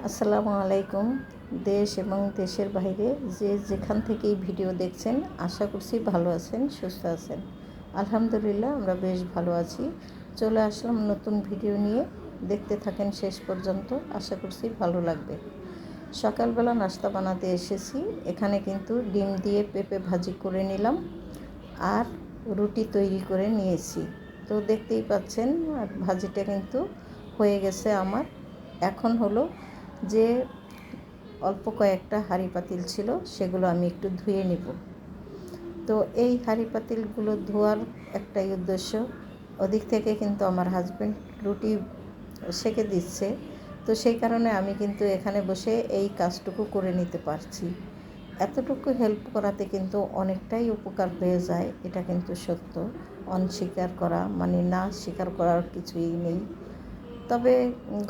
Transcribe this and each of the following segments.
আসসালামু আলাইকুম। দেশ এবং দেশের বাইরে যে যেখান থেকেই ভিডিও দেখছেন, আশা করছি ভালো আছেন, সুস্থ আছেন। আলহামদুলিল্লাহ আমরা বেশ ভালো আছি। চলে আসলাম নতুন ভিডিও নিয়ে, দেখতে থাকেন শেষ পর্যন্ত, আশা করছি ভালো লাগবে। সকালবেলা নাস্তা বানাতে এসেছি। এখানে কিন্তু ডিম দিয়ে পেঁপে ভাজি করে নিলাম আর রুটি তৈরি করে নিয়েছি। তো দেখতেই পাচ্ছেন ভাজিটা কিন্তু হয়ে গেছে আমার। এখন হলো যে অল্প কয়েকটা হাঁড়ি পাতিল ছিল, সেগুলো আমি একটু ধুয়ে নিব। তো এই হাঁড়ি পাতিলগুলো ধোয়ার একটাই উদ্দেশ্য, ওদিক থেকে কিন্তু আমার হাজব্যান্ড রুটি সেঁকে দিচ্ছে। তো সেই কারণে আমি কিন্তু এখানে বসে এই কাজটুকু করে নিতে পারছি। এতটুকু হেল্প করাতে কিন্তু অনেকটাই উপকার হয়ে যায়, এটা কিন্তু সত্য। অনস্বীকার করা মানে না স্বীকার করার কিছুই নেই। তবে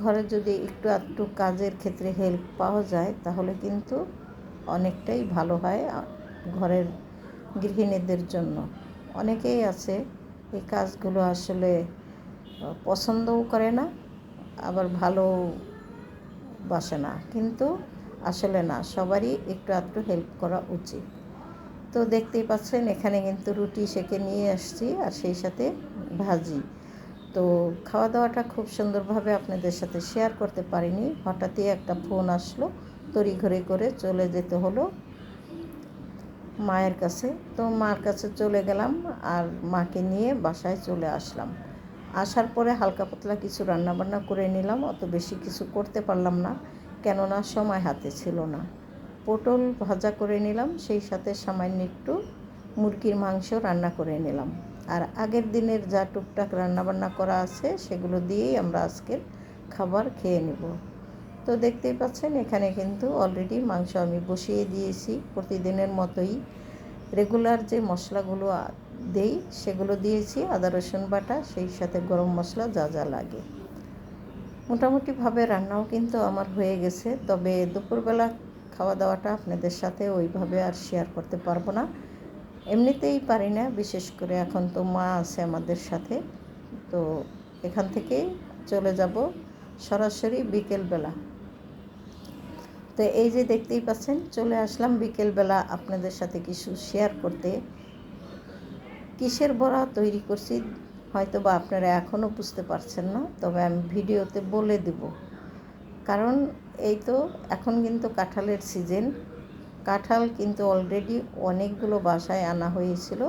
ঘরে যদি একটু আধটু কাজের ক্ষেত্রে হেল্প পাওয়া যায় তাহলে কিন্তু অনেকটাই ভালো হয় ঘরের গৃহিণীদের জন্য। অনেকেই আছে এই কাজগুলো আসলে পছন্দও করে না, আবার ভালো বাসে না, কিন্তু আসলে না, সবারই একটু আধটু হেল্প করা উচিত। তো দেখতেই পাচ্ছেন এখানে কিন্তু রুটি সেঁকে নিয়ে আসছি আর সেই সাথে ভাজি। তো খাওয়া দাওয়াটা খুব সুন্দরভাবে আপনাদের সাথে শেয়ার করতে পারিনি, হঠাৎই একটা ফোন আসলো, তড়িঘড়ি করে চলে যেতে হলো মায়ের কাছে। তো মার কাছে চলে গেলাম আর মাকে নিয়ে বাসায় চলে আসলাম। আসার পরে হালকা পাতলা কিছু রান্নাবান্না করে নিলাম, অত বেশি কিছু করতে পারলাম না, কেননা সময় হাতে ছিল না। পটল ভাজা করে নিলাম, সেই সাথে সামান্য একটু মুরগির মাংস রান্না করে নিলাম। আর আগের দিনের যা টুকটাক রান্নাবান্না করা আছে সেগুলো দিয়েই আমরা আজকের খাবার খেয়ে নেব। তো দেখতেই পাচ্ছেন এখানে কিন্তু অলরেডি মাংস আমি বসিয়ে দিয়েছি। প্রতিদিনের মতোই রেগুলার যে মশলাগুলো দেই সেগুলো দিয়েছি, আদা রসুন বাটা, সেই সাথে গরম মশলা যা যা লাগে। মোটামুটিভাবে রান্নাও কিন্তু আমার হয়ে গেছে। তবে দুপুরবেলা খাওয়া দাওয়াটা আপনাদের সাথে ওইভাবে আর শেয়ার করতে পারবো না, এমনিতেই পারি না, বিশেষ করে এখন তো মা আছে আমাদের সাথে। তো এখান থেকেই চলে যাব সরাসরি বিকেলবেলা। তো এই যে দেখতেই পাচ্ছেন চলে আসলাম বিকেলবেলা আপনাদের সাথে কিছু শেয়ার করতে। কিসের বড়া তৈরি করছি হয়তো বা আপনারা এখনও বুঝতে পারছেন না, তবে আমি ভিডিওতে বলে দেব। কারণ এই তো এখন কিন্তু কাঁঠালের সিজন। কাঁঠাল কিন্তু অলরেডি অনেকগুলো বাসায় আনা হয়েছিল,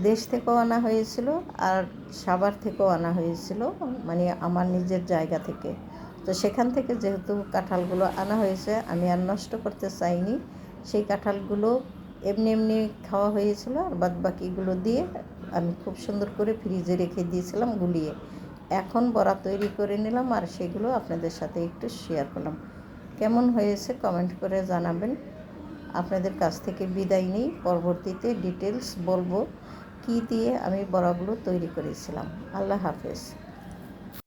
দেশ থেকেও আনা হয়েছিল আর সাভার থেকেও আনা হয়েছিল, মানে আমার নিজের জায়গা থেকে। তো সেখান থেকে যেহেতু কাঁঠালগুলো আনা হয়েছে, আমি আর নষ্ট করতে চাইনি। সেই কাঁঠালগুলো এমনি এমনি খাওয়া হয়েছিল, আর বাদ বাকিগুলো দিয়ে আমি খুব সুন্দর করে ফ্রিজে রেখে দিয়েছিলাম গুলিয়ে। এখন বড়া তৈরি করে নিলাম আর সেগুলো আপনাদের সাথে একটু শেয়ার করলাম। কেমন হয়েছে কমেন্ট করে জানাবেন। আপনাদের কাছ থেকে বিদায় নিই, পরবর্তীতে ডিটেলস বলবো কী দিয়ে আমি বড়াগুলো তৈরি করেছিলাম। আল্লাহ হাফেজ।